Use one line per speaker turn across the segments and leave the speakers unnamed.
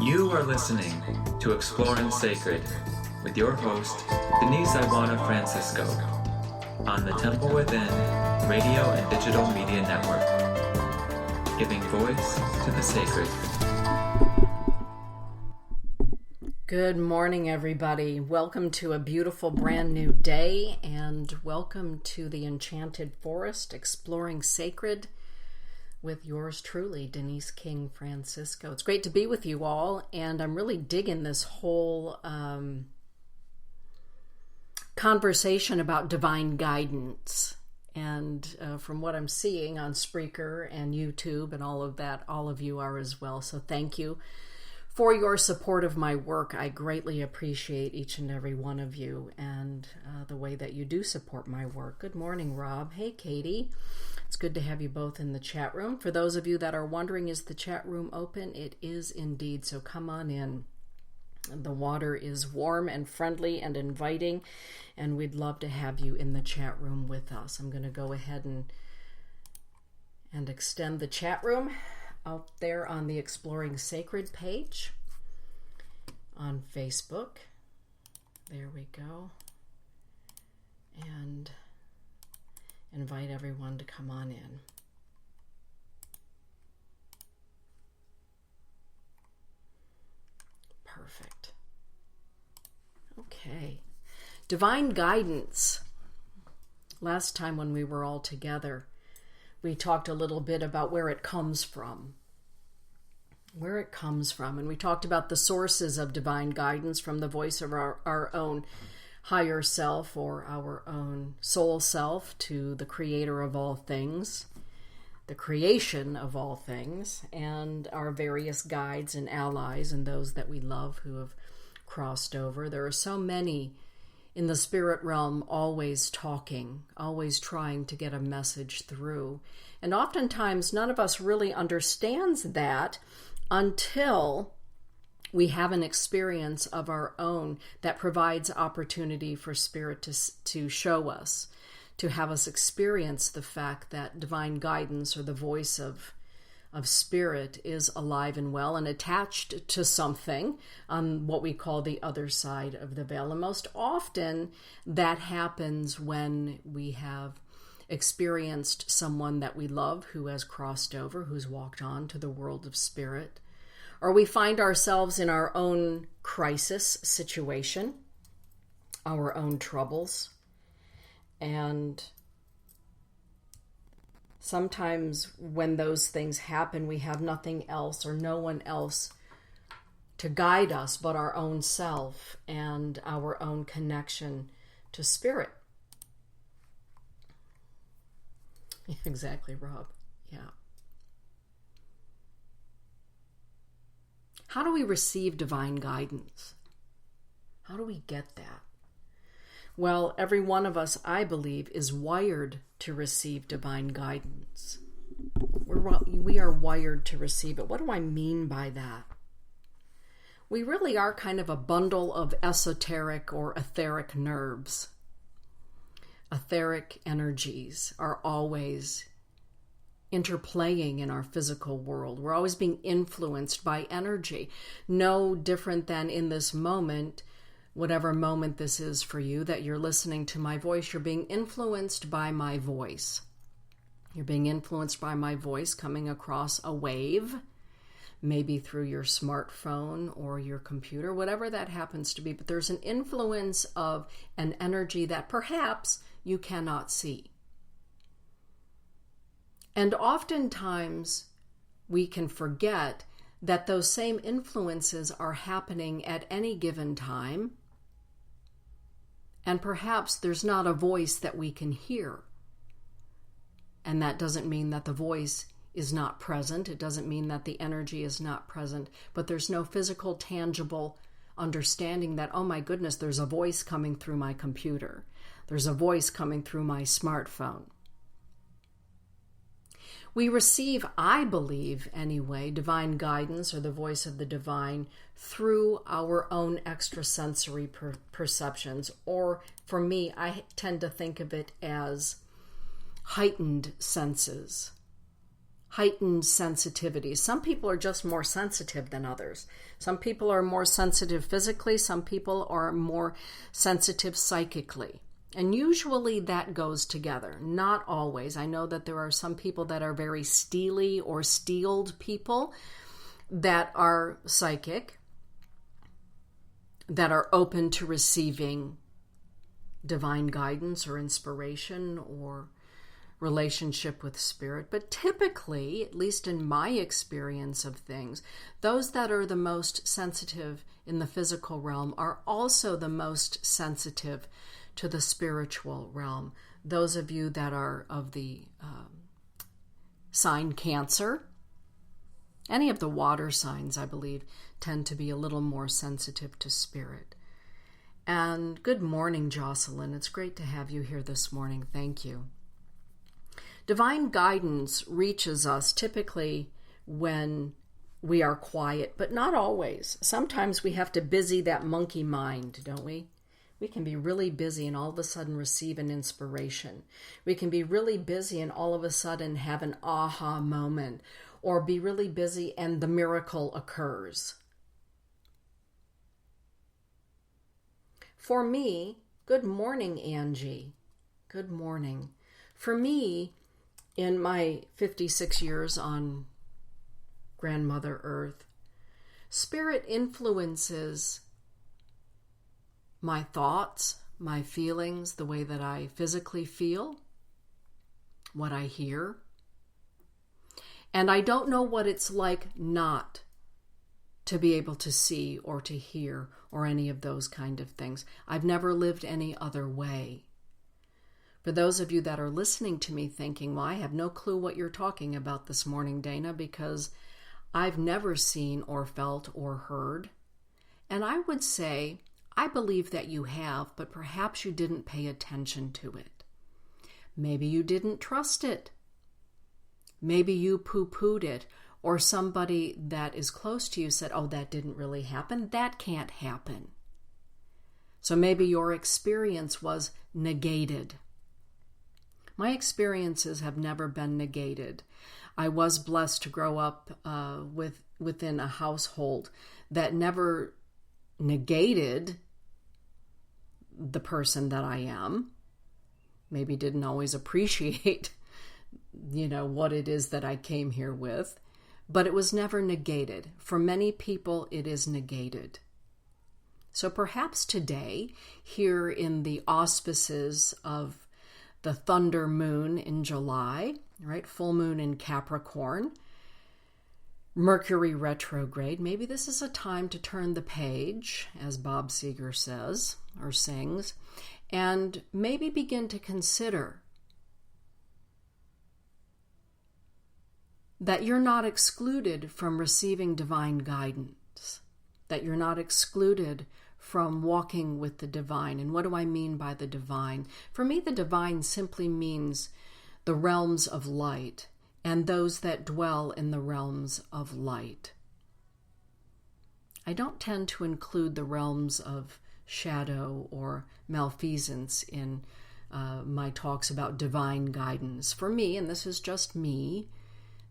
You are listening to Exploring Sacred with your host, Denise Iwana Francisco, on the Temple Within Radio and Digital Media Network, giving voice to the sacred.
Good morning, everybody. Welcome to a beautiful brand new day, and welcome to the Enchanted Forest, Exploring Sacred, with yours truly, Denise King Francisco. It's great to be with you all, and I'm really digging this whole conversation about divine guidance. And from what I'm seeing on Spreaker and YouTube and all of that, all of you are as well. So thank you for your support of my work. I greatly appreciate each and every one of you and the way that you do support my work. Good morning, Rob. Hey, Katie. It's good to have you both in the chat room. For those of you that are wondering, is the chat room open? It is indeed, so come on in. The water is warm and friendly and inviting, and we'd love to have you in the chat room with us. I'm going to go ahead and extend the chat room out there on the Exploring Sacred page on Facebook. There we go. And invite everyone to come on in. Perfect. Okay. Divine guidance. Last time when we were all together, we talked a little bit about where it comes from. Where it comes from. And we talked about the sources of divine guidance from the voice of our own higher self or our own soul self to the creator of all things, the creation of all things, and our various guides and allies and those that we love who have crossed over. There are so many in the spirit realm always talking, always trying to get a message through. And oftentimes none of us really understands that until we have an experience of our own that provides opportunity for Spirit to show us, to have us experience the fact that divine guidance or the voice of Spirit is alive and well and attached to something on what we call the other side of the veil. And most often that happens when we have experienced someone that we love who has crossed over, who's walked on to the world of Spirit, or we find ourselves in our own crisis situation, our own troubles. And sometimes when those things happen, we have nothing else or no one else to guide us but our own self and our own connection to Spirit. Exactly, Rob. Yeah. How do we receive divine guidance? How do we get that? Well, every one of us, I believe, is wired to receive divine guidance. We are wired to receive it. What do I mean by that? We really are kind of a bundle of esoteric or etheric nerves. Etheric energies are always interplaying in our physical world. We're always being influenced by energy. No different than in this moment, whatever moment this is for you, that you're listening to my voice, you're being influenced by my voice. You're being influenced by my voice coming across a wave, maybe through your smartphone or your computer, whatever that happens to be. But there's an influence of an energy that perhaps you cannot see. And oftentimes we can forget that those same influences are happening at any given time. And perhaps there's not a voice that we can hear. And that doesn't mean that the voice is not present. It doesn't mean that the energy is not present. But there's no physical, tangible understanding that, oh my goodness, there's a voice coming through my computer. There's a voice coming through my smartphone. We receive, I believe anyway, divine guidance or the voice of the divine through our own extrasensory perceptions. Or for me, I tend to think of it as heightened senses. heightened sensitivity. Some people are just more sensitive than others. Some people are more sensitive physically. Some people are more sensitive psychically. And usually that goes together. Not always. I know that there are some people that are very steely or steeled people that are psychic, that are open to receiving divine guidance or inspiration or relationship with spirit. But typically, at least in my experience of things, those that are the most sensitive in the physical realm are also the most sensitive to the spiritual realm. Those of you that are of the sign Cancer, any of the water signs, I believe, tend to be a little more sensitive to spirit. And good morning, Jocelyn. It's great to have you here this morning. Thank you. Divine guidance reaches us typically when we are quiet, but not always. Sometimes we have to busy that monkey mind, don't we? We can be really busy and all of a sudden receive an inspiration. We can be really busy and all of a sudden have an aha moment, or be really busy and the miracle occurs. For me, good morning, Angie. Good morning. For me, in my 56 years on Grandmother Earth, spirit influences my thoughts, my feelings, the way that I physically feel, what I hear. And I don't know what it's like not to be able to see or to hear or any of those kind of things. I've never lived any other way. For those of you that are listening to me thinking, well, I have no clue what you're talking about this morning, Dana, because I've never seen or felt or heard. And I would say, I believe that you have, but perhaps you didn't pay attention to it. Maybe you didn't trust it. Maybe you poo-pooed it, or somebody that is close to you said, oh, that didn't really happen. That can't happen. So maybe your experience was negated. My experiences have never been negated. I was blessed to grow up within a household that never negated the person that I am. Maybe didn't always appreciate, what it is that I came here with, but it was never negated. For many people, it is negated. So perhaps today, here in the auspices of the thunder moon in July, right? Full moon in Capricorn, Mercury retrograde. Maybe this is a time to turn the page, as Bob Seger says or sings, and maybe begin to consider that you're not excluded from receiving divine guidance, that you're not excluded from walking with the divine. And what do I mean by the divine? For me, the divine simply means the realms of light and those that dwell in the realms of light. I don't tend to include the realms of shadow or malfeasance in my talks about divine guidance. For me, and this is just me,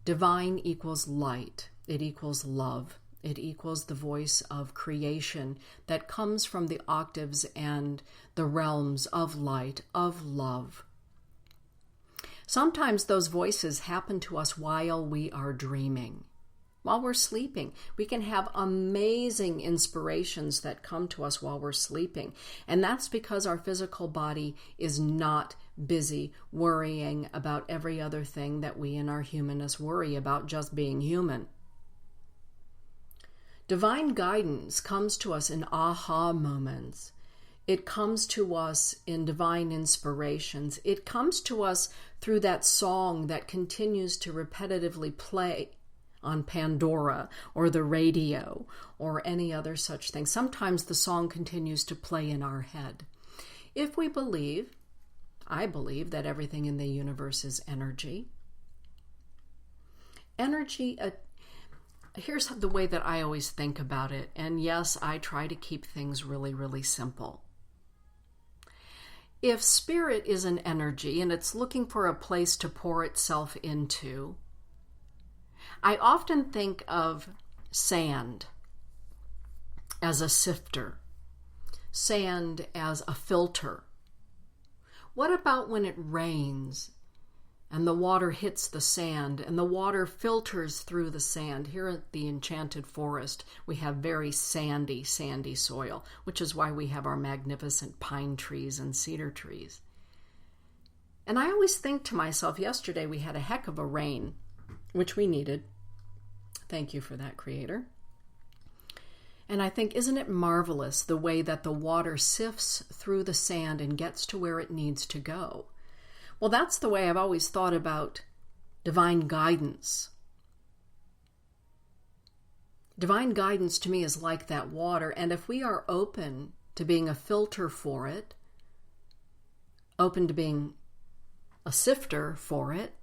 divine equals light. It equals love. It equals the voice of creation that comes from the octaves and the realms of light, of love. Sometimes those voices happen to us while we are dreaming. While we're sleeping, we can have amazing inspirations that come to us while we're sleeping. And that's because our physical body is not busy worrying about every other thing that we in our humanness worry about, just being human. Divine guidance comes to us in aha moments. It comes to us in divine inspirations. It comes to us through that song that continues to repetitively play on Pandora or the radio or any other such thing. Sometimes the song continues to play in our head. If we believe, I believe that everything in the universe is energy. Energy, here's the way that I always think about it. And yes, I try to keep things really, really simple. If spirit is an energy and it's looking for a place to pour itself into, I often think of sand as a sifter, sand as a filter. What about when it rains and the water hits the sand and the water filters through the sand? Here at the Enchanted Forest, we have very sandy soil, which is why we have our magnificent pine trees and cedar trees. And I always think to myself, yesterday we had a heck of a rain, which we needed. Thank you for that, Creator. And I think, isn't it marvelous the way that the water sifts through the sand and gets to where it needs to go? Well, that's the way I've always thought about divine guidance. Divine guidance to me is like that water, and if we are open to being a filter for it, open to being a sifter for it,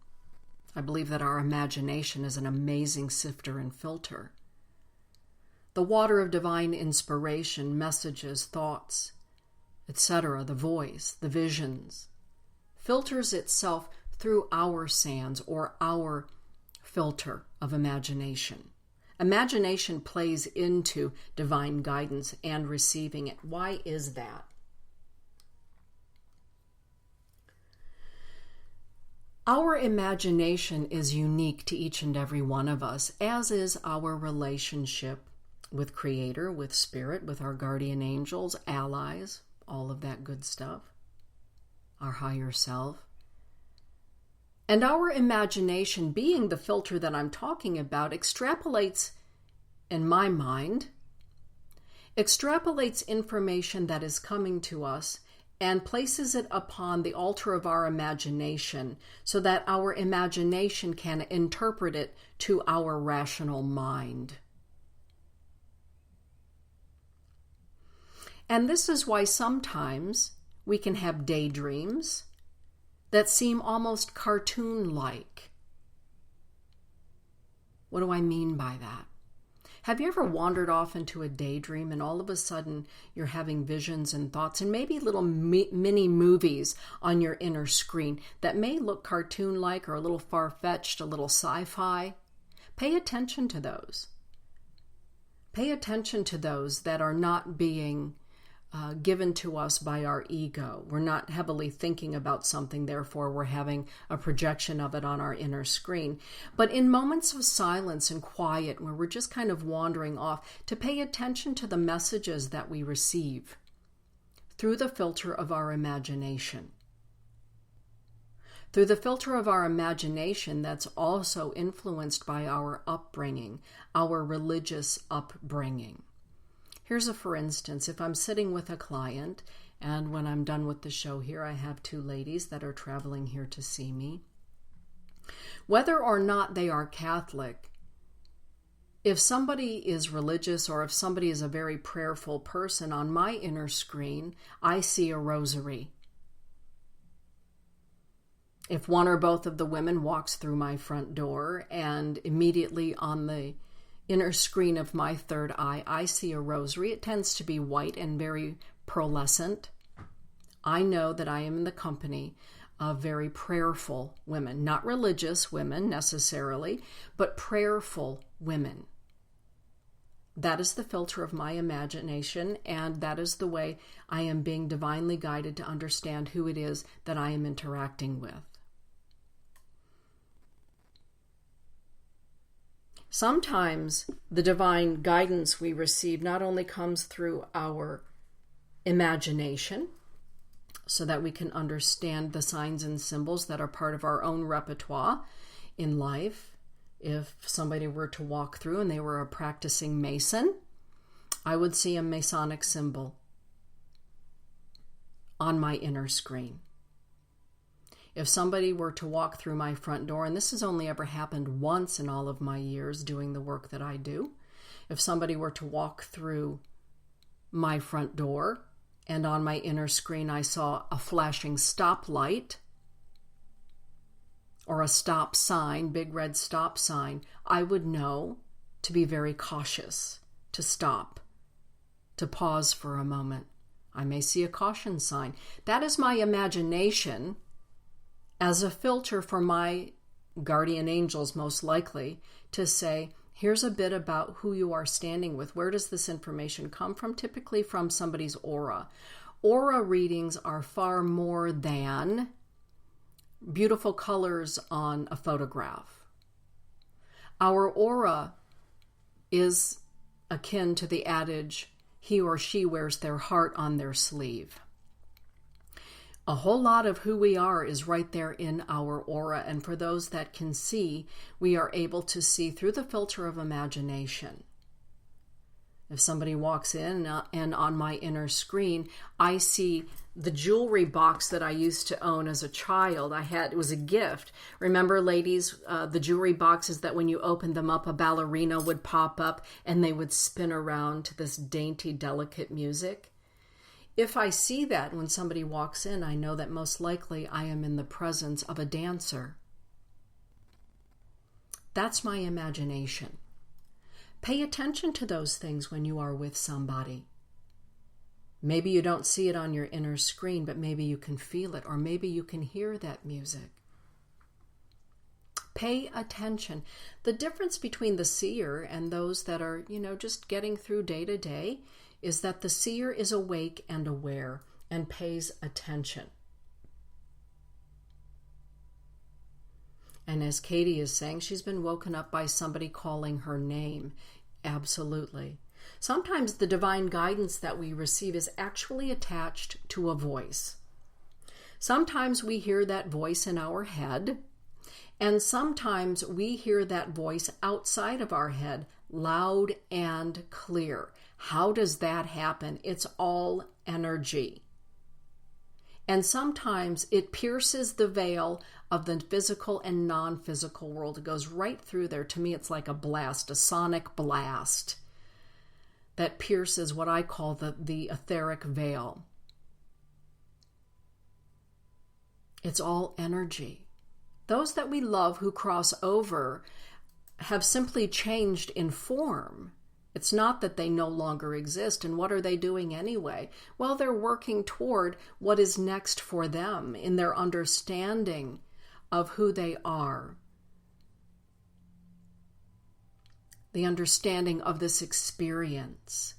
I believe that our imagination is an amazing sifter and filter. The water of divine inspiration, messages, thoughts, etc., the voice, the visions, filters itself through our sands or our filter of imagination. Imagination plays into divine guidance and receiving it. Why is that? Our imagination is unique to each and every one of us, as is our relationship with Creator, with Spirit, with our guardian angels, allies, all of that good stuff, our higher self. And our imagination, being the filter that I'm talking about, extrapolates, in my mind, extrapolates information that is coming to us and places it upon the altar of our imagination so that our imagination can interpret it to our rational mind. And this is why sometimes we can have daydreams that seem almost cartoon-like. What do I mean by that? Have you ever wandered off into a daydream and all of a sudden you're having visions and thoughts and maybe little mini movies on your inner screen that may look cartoon-like or a little far-fetched, a little sci-fi? Pay attention to those. Pay attention to those that are not being given to us by our ego. We're not heavily thinking about something, therefore we're having a projection of it on our inner screen. But in moments of silence and quiet, where we're just kind of wandering off, to pay attention to the messages that we receive through the filter of our imagination. Through the filter of our imagination that's also influenced by our upbringing, our religious upbringing. Here's a for instance, if I'm sitting with a client, and when I'm done with the show here, I have 2 ladies that are traveling here to see me. Whether or not they are Catholic, if somebody is religious or if somebody is a very prayerful person, on my inner screen, I see a rosary. If one or both of the women walks through my front door and immediately on the inner screen of my third eye, I see a rosary. It tends to be white and very pearlescent. I know that I am in the company of very prayerful women, not religious women necessarily, but prayerful women. That is the filter of my imagination, and that is the way I am being divinely guided to understand who it is that I am interacting with. Sometimes the divine guidance we receive not only comes through our imagination, so that we can understand the signs and symbols that are part of our own repertoire in life. If somebody were to walk through and they were a practicing Mason, I would see a Masonic symbol on my inner screen. If somebody were to walk through my front door, and this has only ever happened once in all of my years doing the work that I do, if somebody were to walk through my front door and on my inner screen I saw a flashing stoplight or a stop sign, big red stop sign, I would know to be very cautious, to stop, to pause for a moment. I may see a caution sign. That is my imagination as a filter for my guardian angels, most likely, to say, here's a bit about who you are standing with. Where does this information come from? Typically from somebody's aura. Aura readings are far more than beautiful colors on a photograph. Our aura is akin to the adage, he or she wears their heart on their sleeve. A whole lot of who we are is right there in our aura, and for those that can see, we are able to see through the filter of imagination. If somebody walks in and on my inner screen, I see the jewelry box that I used to own as a child. It was a gift. Remember, ladies, the jewelry boxes that when you opened them up, a ballerina would pop up and they would spin around to this dainty, delicate music? If I see that when somebody walks in, I know that most likely I am in the presence of a dancer. That's my imagination. Pay attention to those things when you are with somebody. Maybe you don't see it on your inner screen, but maybe you can feel it, or maybe you can hear that music. Pay attention. The difference between the seer and those that are, just getting through day to day is that the seer is awake and aware and pays attention. And as Katie is saying, she's been woken up by somebody calling her name. Absolutely. Sometimes the divine guidance that we receive is actually attached to a voice. Sometimes we hear that voice in our head, and sometimes we hear that voice outside of our head, loud and clear. How does that happen? It's all energy. And sometimes it pierces the veil of the physical and non-physical world. It goes right through there. To me, it's like a blast, a sonic blast that pierces what I call the etheric veil. It's all energy. Those that we love who cross over have simply changed in form. It's not that they no longer exist. And what are they doing anyway? Well, they're working toward what is next for them in their understanding of who they are. The understanding of this experience,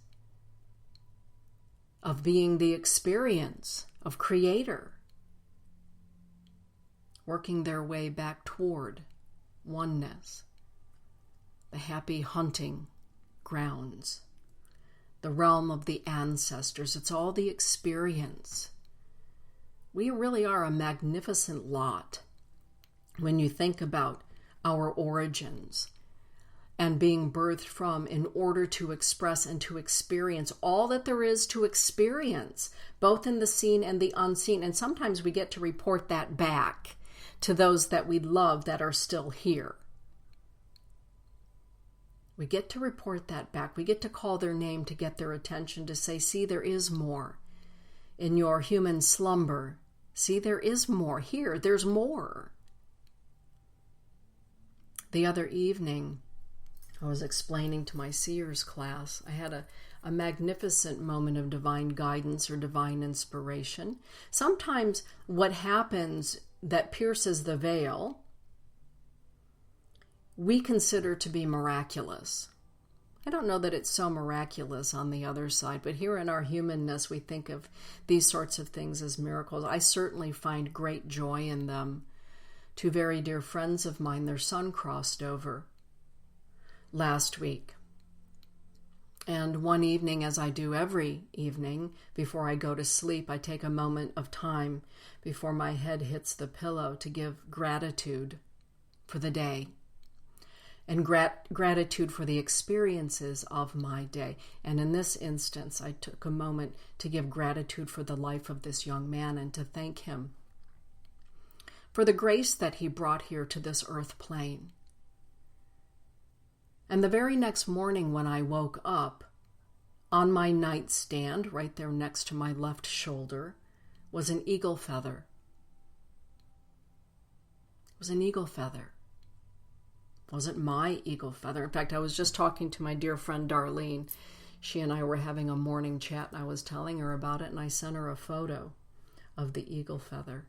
of being the experience of Creator, working their way back toward oneness, the happy hunting grounds, the realm of the ancestors. It's all the experience. We really are a magnificent lot when you think about our origins and being birthed from in order to express and to experience all that there is to experience, both in the seen and the unseen. And sometimes we get to report that back to those that we love that are still here. We get to report that back. We get to call their name to get their attention, to say, see, there is more in your human slumber. See, there is more here. There's more. The other evening, I was explaining to my seers class, I had a magnificent moment of divine guidance or divine inspiration. Sometimes what happens that pierces the veil, we consider to be miraculous. I don't know that it's so miraculous on the other side, but here in our humanness, we think of these sorts of things as miracles. I certainly find great joy in them. Two very dear friends of mine, their son crossed over last week. And one evening, as I do every evening, before I go to sleep, I take a moment of time before my head hits the pillow to give gratitude for the day. And gratitude for the experiences of my day. And in this instance, I took a moment to give gratitude for the life of this young man and to thank him for the grace that he brought here to this earth plane. And the very next morning when I woke up, on my nightstand, right there next to my left shoulder, was an eagle feather. It was an eagle feather. It wasn't my eagle feather. In fact, I was just talking to my dear friend Darlene. She and I were having a morning chat, and I was telling her about it, and I sent her a photo of the eagle feather.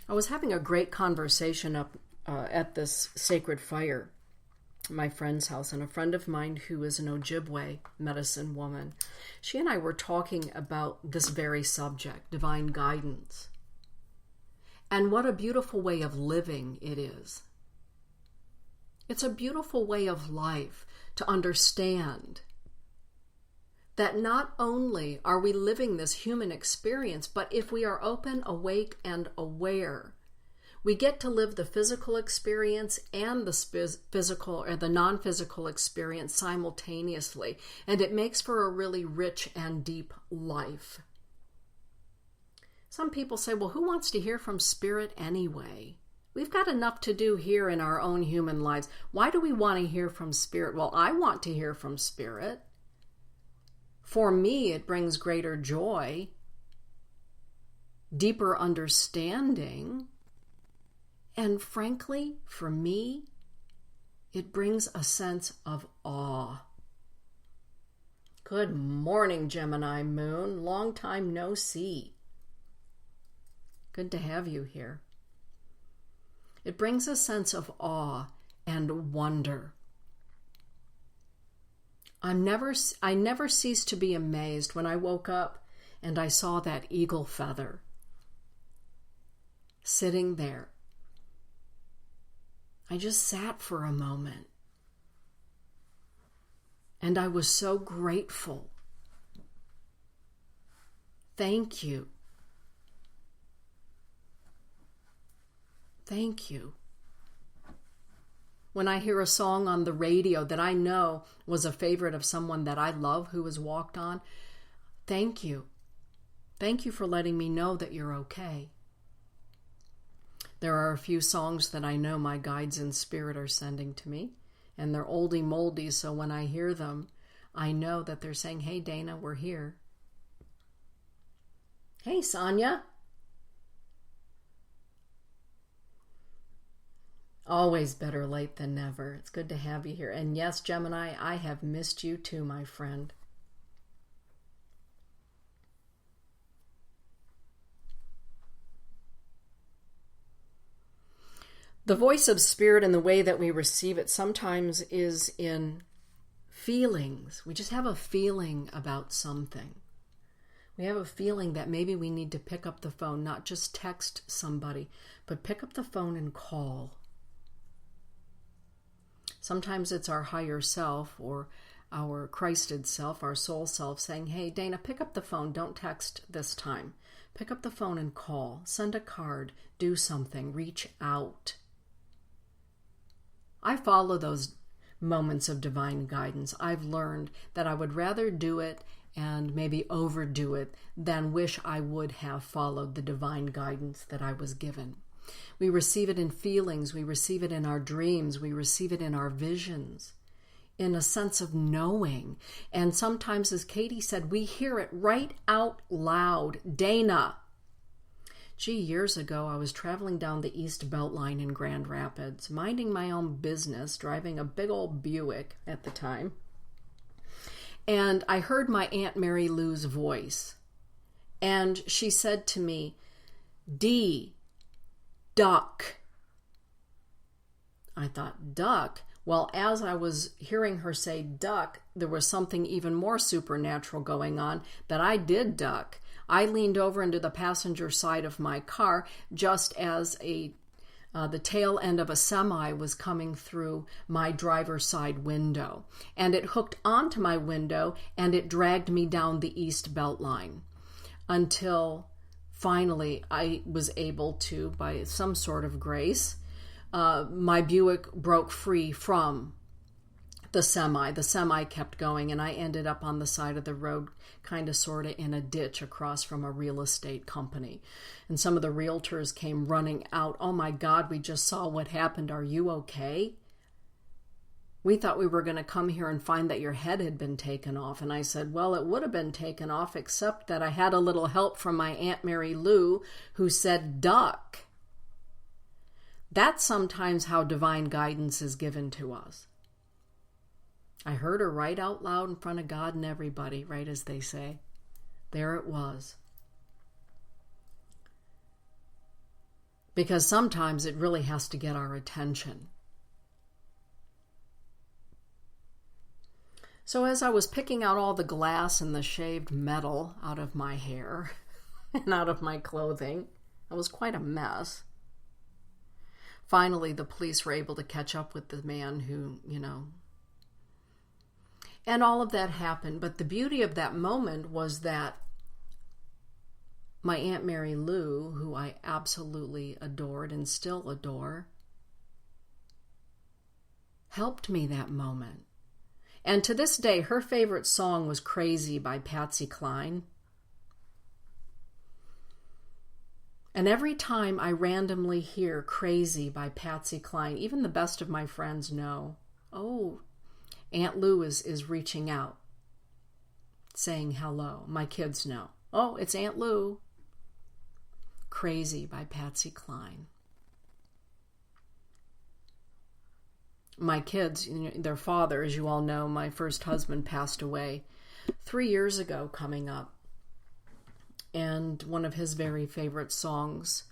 I was having a great conversation at this sacred fire, my friend's house, and a friend of mine who is an Ojibwe medicine woman, she and I were talking about this very subject, divine guidance. And what a beautiful way of living it is. It's a beautiful way of life to understand that not only are we living this human experience, but if we are open, awake, and aware, we get to live the physical experience and the physical or the non-physical experience simultaneously, and it makes for a really rich and deep life. Some people say, well, who wants to hear from Spirit anyway? We've got enough to do here in our own human lives. Why do we want to hear from Spirit? Well, I want to hear from Spirit. For me, it brings greater joy, deeper understanding, and frankly, for me, it brings a sense of awe. Good morning, Gemini Moon. Long time no see. Good to have you here. It brings a sense of awe and wonder. I never ceased to be amazed when I woke up and I saw that eagle feather sitting there. I just sat for a moment and I was so grateful. Thank you. Thank you. When I hear a song on the radio that I know was a favorite of someone that I love who has walked on, thank you. Thank you for letting me know that you're okay. There are a few songs that I know my guides in spirit are sending to me, and they're oldie moldy, so when I hear them, I know that they're saying, hey, Dana, we're here. Hey, Sonia. Always better late than never. It's good to have you here. And yes, Gemini, I have missed you too, my friend. The voice of Spirit and the way that we receive it sometimes is in feelings. We just have a feeling about something. We have a feeling that maybe we need to pick up the phone, not just text somebody, but pick up the phone and call. Sometimes it's our higher self or our Christed self, our soul self, saying, hey, Dana, pick up the phone. Don't text this time. Pick up the phone and call. Send a card. Do something. Reach out. I follow those moments of divine guidance. I've learned that I would rather do it and maybe overdo it than wish I would have followed the divine guidance that I was given. We receive it in feelings, we receive it in our dreams, we receive it in our visions, in a sense of knowing. And sometimes, as Katie said, we hear it right out loud. Dana. Gee, years ago, I was traveling down the East Beltline in Grand Rapids, minding my own business, driving a big old Buick at the time. And I heard my Aunt Mary Lou's voice. And she said to me, D, duck. I thought, duck? Well, as I was hearing her say duck, there was something even more supernatural going on, that I did duck. I leaned over into the passenger side of my car just as the tail end of a semi was coming through my driver's side window. And it hooked onto my window and it dragged me down the East Beltline until finally I was able to, by some sort of grace, my Buick broke free from the semi. The semi kept going and I ended up on the side of the road, kind of sort of in a ditch across from a real estate company. And some of the realtors came running out. Oh my God, we just saw what happened. Are you okay? We thought we were going to come here and find that your head had been taken off. And I said, well, it would have been taken off, except that I had a little help from my Aunt Mary Lou, who said, duck. That's sometimes how divine guidance is given to us. I heard her right out loud in front of God and everybody, right as they say. There it was. because sometimes it really has to get our attention. So as I was picking out all the glass and the shaved metal out of my hair and out of my clothing, it was quite a mess. Finally, the police were able to catch up with the man who, and all of that happened. But the beauty of that moment was that my Aunt Mary Lou, who I absolutely adored and still adore, helped me that moment. And to this day, her favorite song was Crazy by Patsy Cline. And every time I randomly hear Crazy by Patsy Cline, even the best of my friends know, oh, Aunt Lou is reaching out, saying hello. My kids know, oh, it's Aunt Lou. Crazy by Patsy Cline. My kids, their father, as you all know, my first husband passed away 3 years ago coming up. And one of his very favorite songs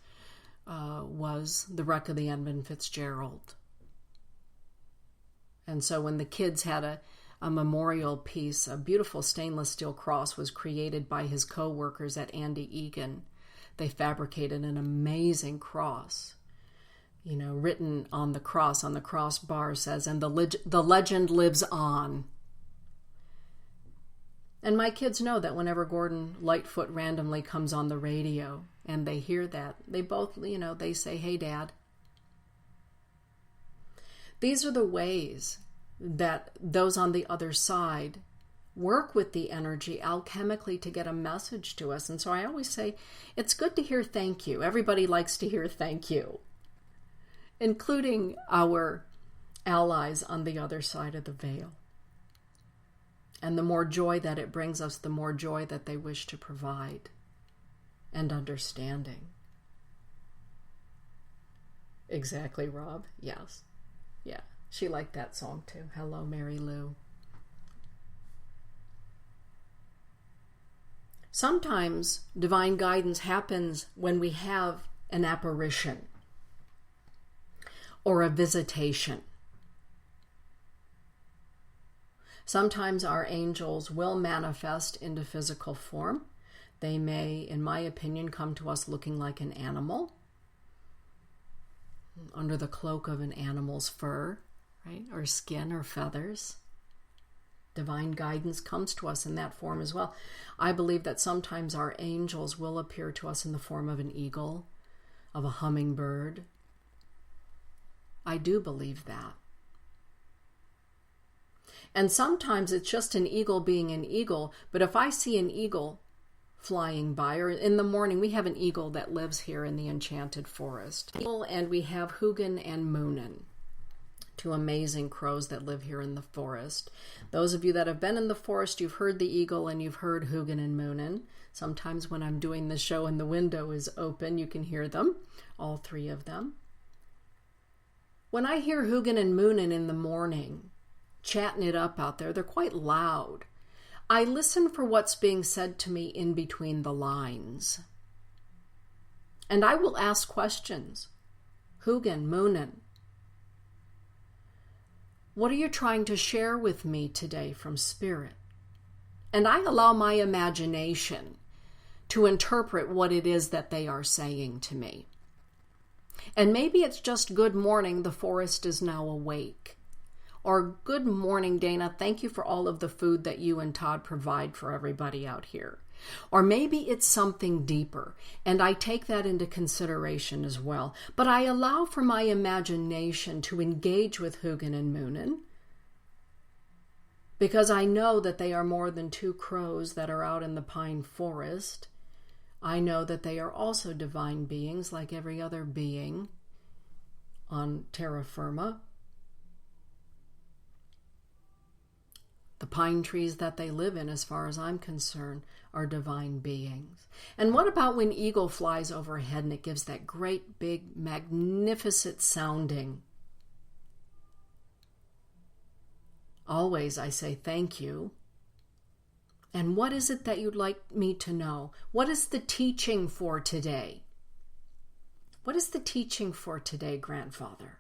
was The Wreck of the Edmund Fitzgerald. And so when the kids had a memorial piece, a beautiful stainless steel cross was created by his co-workers at Andy Egan. They fabricated an amazing cross. Written on the crossbar says, and the legend lives on. And my kids know that whenever Gordon Lightfoot randomly comes on the radio and they hear that, they both, they say, hey, Dad. These are the ways that those on the other side work with the energy alchemically to get a message to us. And so I always say, it's good to hear thank you. Everybody likes to hear thank you, including our allies on the other side of the veil. And the more joy that it brings us, the more joy that they wish to provide and understanding. Exactly, Rob. Yes. Yeah. She liked that song too. Hello, Mary Lou. Sometimes divine guidance happens when we have an apparition or a visitation. Sometimes our angels will manifest into physical form. They may, in my opinion, come to us looking like an animal, under the cloak of an animal's fur, right, or skin or feathers. Divine guidance comes to us in that form as well. I believe that sometimes our angels will appear to us in the form of an eagle, of a hummingbird. I do believe that. And sometimes it's just an eagle being an eagle, but if I see an eagle flying by, or in the morning, we have an eagle that lives here in the Enchanted Forest. And we have Hugin and Moonin, two amazing crows that live here in the forest. Those of you that have been in the forest, you've heard the eagle and you've heard Hugin and Moonin. Sometimes when I'm doing the show and the window is open, you can hear them, all three of them. When I hear Hugin and Moonin in the morning, chatting it up out there, they're quite loud. I listen for what's being said to me in between the lines. And I will ask questions. Hugin, Moonin, what are you trying to share with me today from Spirit? And I allow my imagination to interpret what it is that they are saying to me. And maybe it's just good morning, the forest is now awake. Or good morning, Dana, thank you for all of the food that you and Todd provide for everybody out here. Or maybe it's something deeper, and I take that into consideration as well. But I allow for my imagination to engage with Hugin and Moonin, because I know that they are more than two crows that are out in the pine forest. I know that they are also divine beings like every other being on terra firma. The pine trees that they live in, as far as I'm concerned, are divine beings. And what about when eagle flies overhead and it gives that great, big, magnificent sounding? Always I say thank you. And what is it that you'd like me to know? What is the teaching for today? What is the teaching for today, grandfather?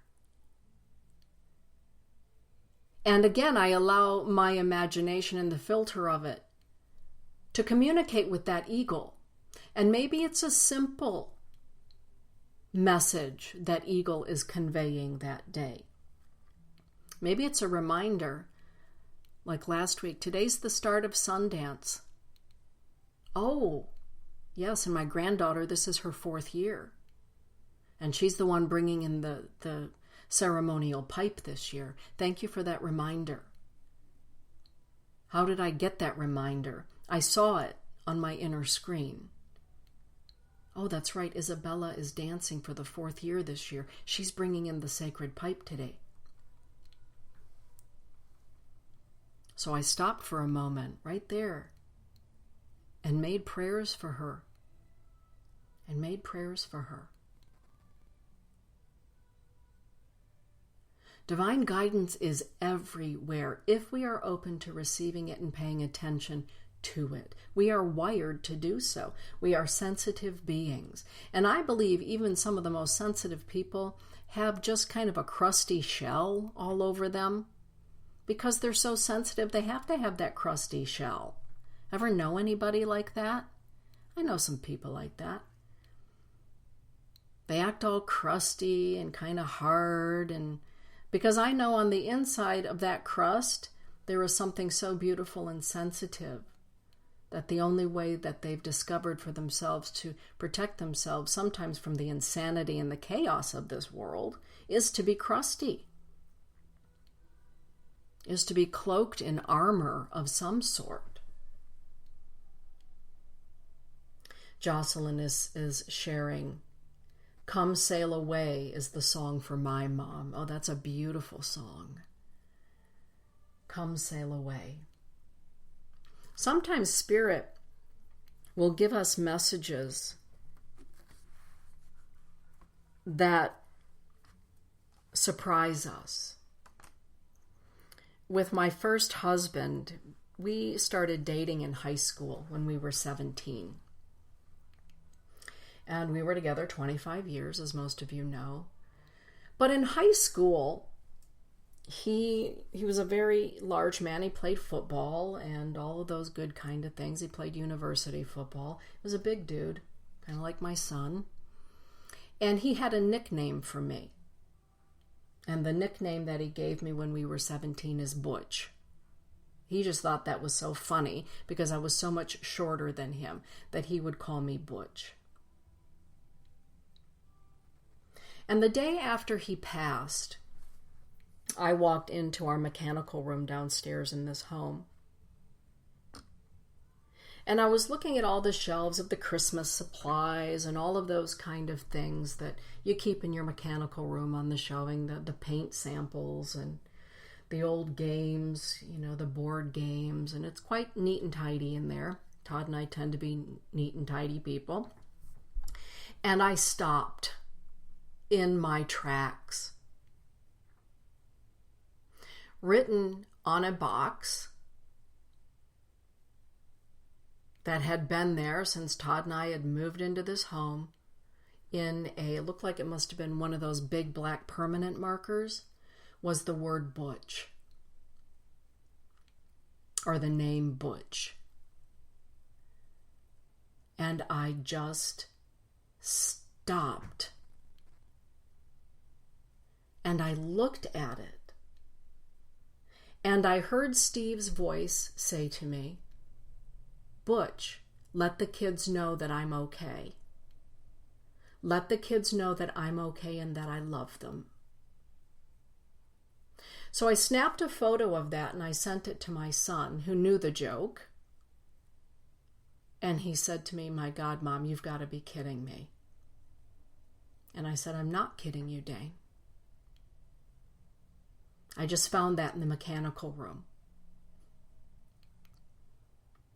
And again, I allow my imagination and the filter of it to communicate with that eagle. And maybe it's a simple message that eagle is conveying that day. Maybe it's a reminder, like last week, today's the start of Sundance. Oh, yes, and my granddaughter, this is her 4th year. And she's the one bringing in the ceremonial pipe this year. Thank you for that reminder. How did I get that reminder? I saw it on my inner screen. Oh, that's right. Isabella is dancing for the 4th year this year. She's bringing in the sacred pipe today. So I stopped for a moment right there and made prayers for her. Divine guidance is everywhere if we are open to receiving it and paying attention to it. We are wired to do so. We are sensitive beings. And I believe even some of the most sensitive people have just kind of a crusty shell all over them. Because they're so sensitive, they have to have that crusty shell. Ever know anybody like that? I know some people like that. They act all crusty and kind of hard, and because I know on the inside of that crust, there is something so beautiful and sensitive that the only way that they've discovered for themselves to protect themselves, sometimes from the insanity and the chaos of this world, is to be crusty, is to be cloaked in armor of some sort. Jocelyn is sharing, "Come Sail Away" is the song for my mom. Oh, that's a beautiful song. Come sail away. Sometimes Spirit will give us messages that surprise us. With my first husband, we started dating in high school when we were 17. And we were together 25 years, as most of you know. But in high school, he was a very large man. He played football and all of those good kind of things. He played university football. He was a big dude, kind of like my son. And he had a nickname for me. And the nickname that he gave me when we were 17 is Butch. He just thought that was so funny because I was so much shorter than him that he would call me Butch. And the day after he passed, I walked into our mechanical room downstairs in this home. And I was looking at all the shelves of the Christmas supplies and all of those kind of things that you keep in your mechanical room on the shelving, the paint samples and the old games, the board games. And it's quite neat and tidy in there. Todd and I tend to be neat and tidy people. And I stopped in my tracks. Written on a box that had been there since Todd and I had moved into this home, it looked like it must have been one of those big black permanent markers, was the word Butch, or the name Butch. And I just stopped. And I looked at it. And I heard Steve's voice say to me, "Butch, let the kids know that I'm okay. Let the kids know that I'm okay and that I love them." So I snapped a photo of that and I sent it to my son, who knew the joke. And he said to me, "My God, Mom, you've got to be kidding me." And I said, "I'm not kidding you, Dane. I just found that in the mechanical room.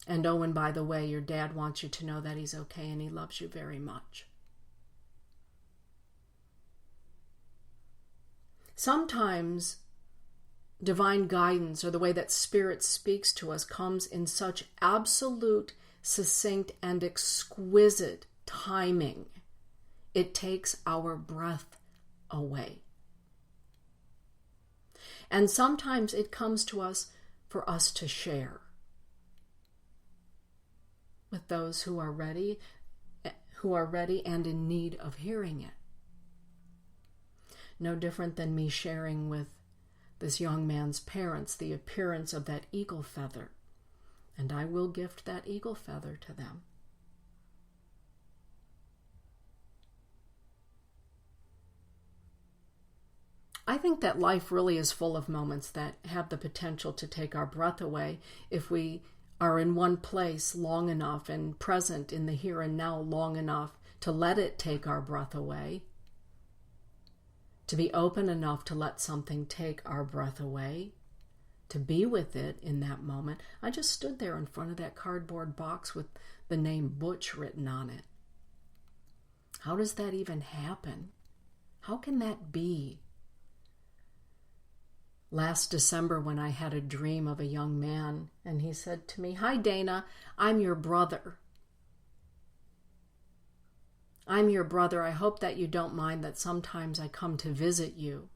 And oh, and by the way, your dad wants you to know that he's okay and he loves you very much." Sometimes divine guidance, or the way that Spirit speaks to us, comes in such absolute, succinct, and exquisite timing It takes our breath away. And sometimes it comes to us for us to share with those who are ready and in need of hearing it. No different than me sharing with this young man's parents the appearance of that eagle feather, and I will gift that eagle feather to them. I think that life really is full of moments that have the potential to take our breath away if we are in one place long enough and present in the here and now long enough to let it take our breath away, to be open enough to let something take our breath away, to be with it in that moment. I just stood there in front of that cardboard box with the name Butch written on it. How does that even happen? How can that be? Last December, when I had a dream of a young man, and he said to me, "Hi, Dana, I'm your brother. I'm your brother. I hope that you don't mind that sometimes I come to visit you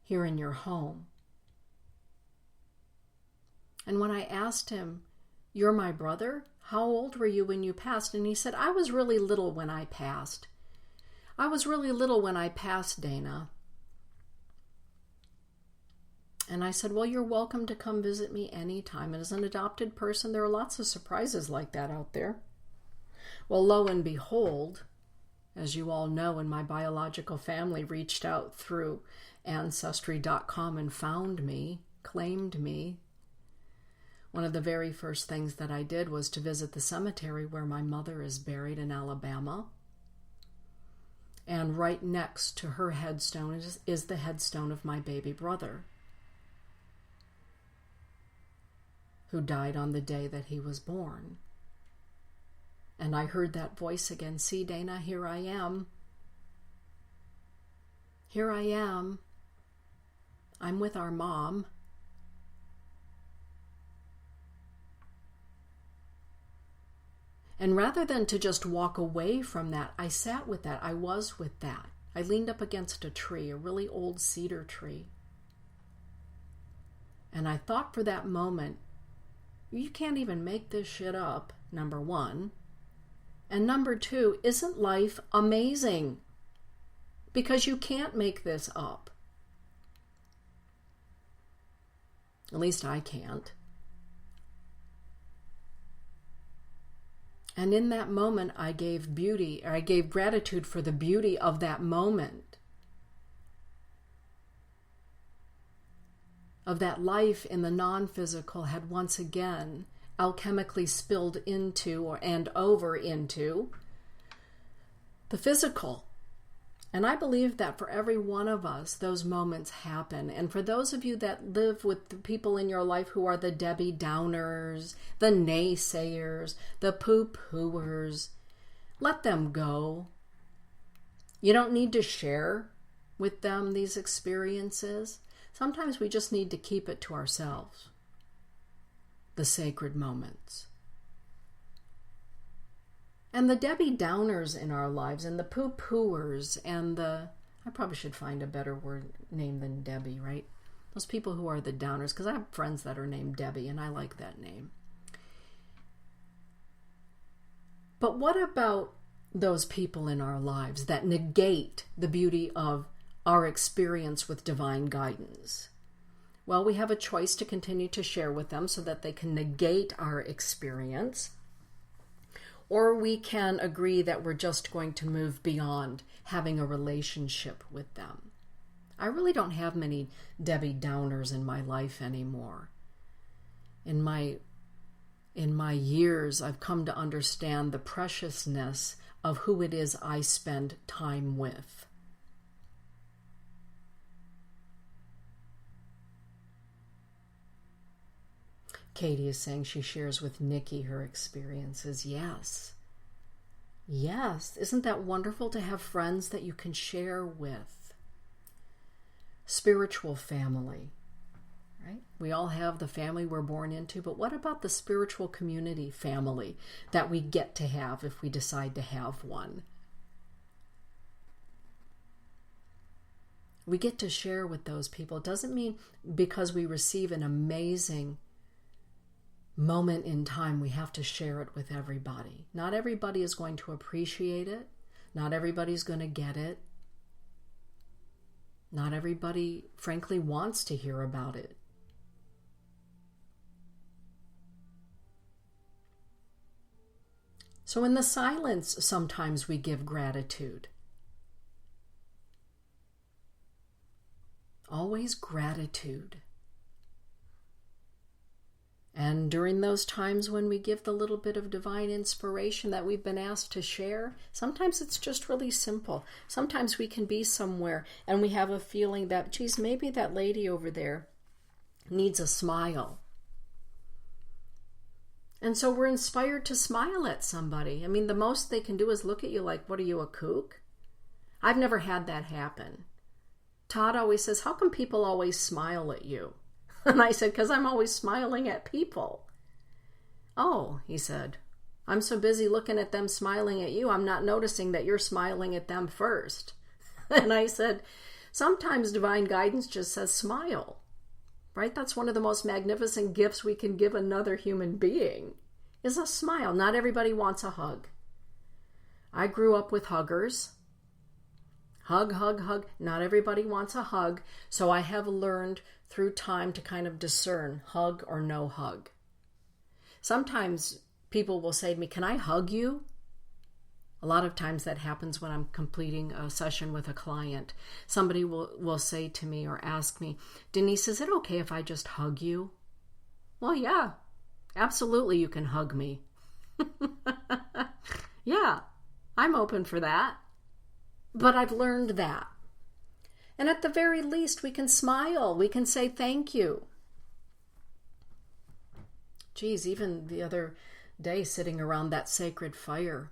here in your home." And when I asked him, "You're my brother? How old were you when you passed?" And he said, "I was really little when I passed. I was really little when I passed, Dana." And I said, "Well, you're welcome to come visit me anytime. And as an adopted person, there are lots of surprises like that out there." Well, lo and behold, as you all know, and my biological family reached out through Ancestry.com and found me, claimed me. One of the very first things that I did was to visit the cemetery where my mother is buried in Alabama. And right next to her headstone is the headstone of my baby brother, who died on the day that he was born. And I heard that voice again, "See, Dana, here I am. Here I am. I'm with our mom." And rather than to just walk away from that, I sat with that. I was with that. I leaned up against a tree, a really old cedar tree. And I thought for that moment, you can't even make this shit up, number one. And number two, isn't life amazing? Because you can't make this up. At least I can't. And in that moment, I gave gratitude for the beauty of that moment. Of that life in the non-physical had once again alchemically spilled into and over into the physical. And I believe that for every one of us, those moments happen. And for those of you that live with the people in your life who are the Debbie Downers, the naysayers, the poo-pooers, let them go. You don't need to share with them these experiences. Sometimes we just need to keep it to ourselves. The sacred moments. And the Debbie Downers in our lives, and the poo-pooers, and I probably should find a better word name than Debbie, right? Those people who are the downers, because I have friends that are named Debbie, and I like that name. But what about those people in our lives that negate the beauty of our experience with divine guidance? Well, we have a choice to continue to share with them so that they can negate our experience, or we can agree that we're just going to move beyond having a relationship with them. I really don't have many Debbie Downers in my life anymore. In my years, I've come to understand the preciousness of who it is I spend time with. Katie is saying she shares with Nikki her experiences. Yes. Yes. Isn't that wonderful to have friends that you can share with? Spiritual family, right? We all have the family we're born into, but what about the spiritual community family that we get to have if we decide to have one? We get to share with those people. It doesn't mean because we receive an amazing moment in time, we have to share it with everybody. Not everybody is going to appreciate it. Not everybody's going to get it. Not everybody, frankly, wants to hear about it. So in the silence, sometimes we give gratitude. Always gratitude. And during those times when we give the little bit of divine inspiration that we've been asked to share, sometimes it's just really simple. Sometimes we can be somewhere and we have a feeling that, geez, maybe that lady over there needs a smile. And so we're inspired to smile at somebody. I mean, the most they can do is look at you like, what are you, a kook? I've never had that happen. Todd always says, how come people always smile at you? And I said, because I'm always smiling at people. Oh, he said, I'm so busy looking at them smiling at you, I'm not noticing that you're smiling at them first. And I said, sometimes divine guidance just says smile, right? That's one of the most magnificent gifts we can give another human being, is a smile. Not everybody wants a hug. I grew up with huggers. Hug, hug, hug. Not everybody wants a hug. So I have learned through time to kind of discern hug or no hug. Sometimes people will say to me, can I hug you? A lot of times that happens when I'm completing a session with a client. Somebody will say to me or ask me, Denise, is it okay if I just hug you? Well, yeah, absolutely you can hug me. Yeah, I'm open for that. But I've learned that. And at the very least, we can smile. We can say thank you. Geez, even the other day sitting around that sacred fire,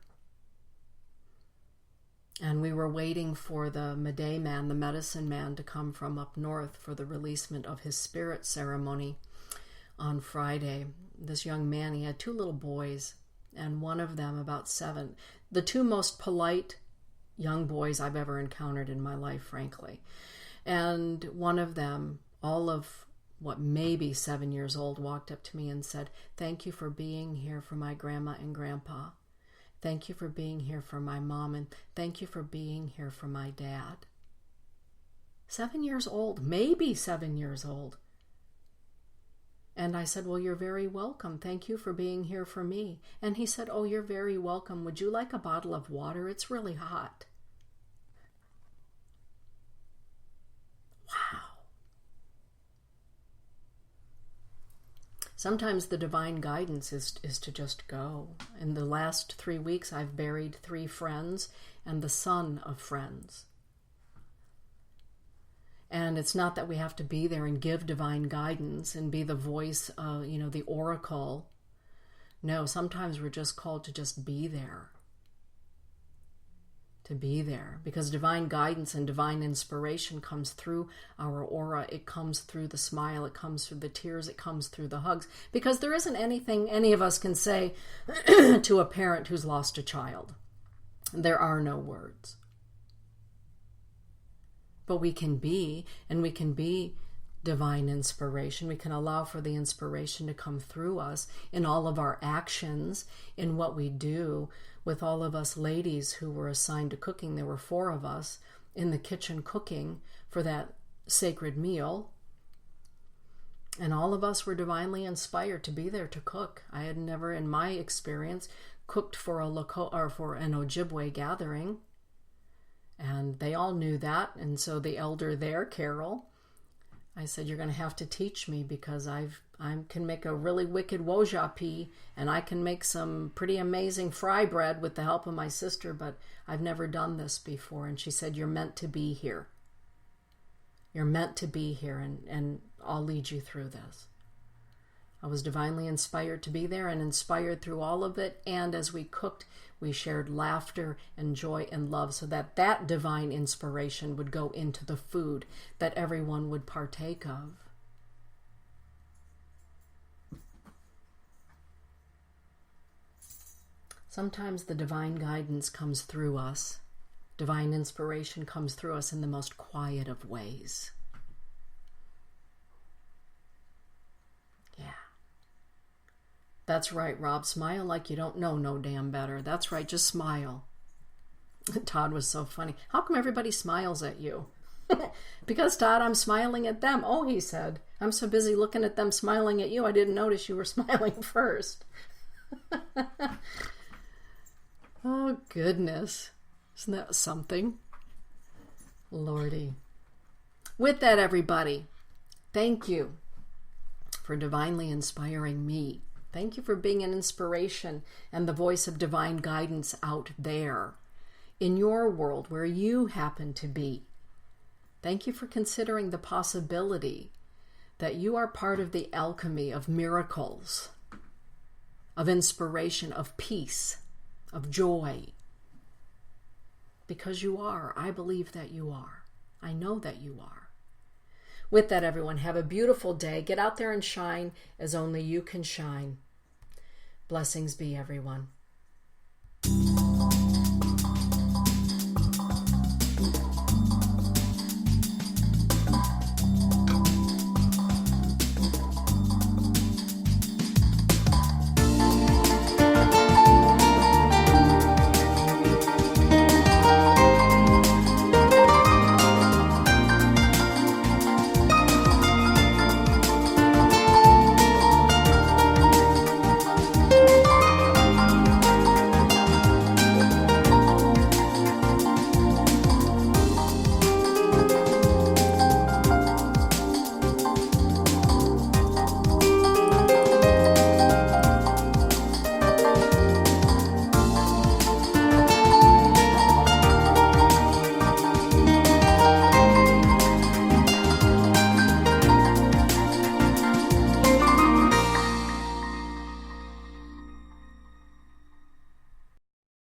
and we were waiting for the Meday man, the medicine man, to come from up north for the releasement of his spirit ceremony on Friday. This young man, he had 2 little boys, and one of them about 7. The 2 most polite young boys I've ever encountered in my life, frankly. And one of them, all of maybe 7 years old, walked up to me and said, thank you for being here for my grandma and grandpa. Thank you for being here for my mom, and thank you for being here for my dad. 7 years old, maybe 7 years old. And I said, well, you're very welcome. Thank you for being here for me. And he said, oh, you're very welcome. Would you like a bottle of water? It's really hot. Wow. Sometimes the divine guidance is to just go. In the last 3 weeks, I've buried 3 friends and the son of friends. And it's not that we have to be there and give divine guidance and be the voice, the oracle. No, sometimes we're just called to just be there. To be there. Because divine guidance and divine inspiration comes through our aura. It comes through the smile. It comes through the tears. It comes through the hugs. Because there isn't anything any of us can say to a parent who's lost a child. There are no words. But we can be, and we can be divine inspiration. We can allow for the inspiration to come through us in all of our actions, in what we do. With all of us ladies who were assigned to cooking, there were 4 of us in the kitchen cooking for that sacred meal. And all of us were divinely inspired to be there to cook. I had never, in my experience, cooked for an Ojibwe gathering. And they all knew that. And so the elder there, Carol, I said, you're going to have to teach me, because I can make a really wicked wojapi, and I can make some pretty amazing fry bread with the help of my sister, but I've never done this before. And she said, you're meant to be here. You're meant to be here, and I'll lead you through this. I was divinely inspired to be there and inspired through all of it. And as we cooked, we shared laughter and joy and love, so that that divine inspiration would go into the food that everyone would partake of. Sometimes the divine guidance comes through us. Divine inspiration comes through us in the most quiet of ways. Yeah. That's right, Rob. Smile like you don't know no damn better. That's right, just smile. Todd was so funny. How come everybody smiles at you? Because, Todd, I'm smiling at them. Oh, he said, I'm so busy looking at them smiling at you, I didn't notice you were smiling first. Oh, goodness. Isn't that something? Lordy. With that, everybody, thank you for divinely inspiring me. Thank you for being an inspiration and the voice of divine guidance out there in your world where you happen to be. Thank you for considering the possibility that you are part of the alchemy of miracles, of inspiration, of peace, of joy. Because you are. I believe that you are. I know that you are. With that, everyone, have a beautiful day. Get out there and shine as only you can shine. Blessings be, everyone.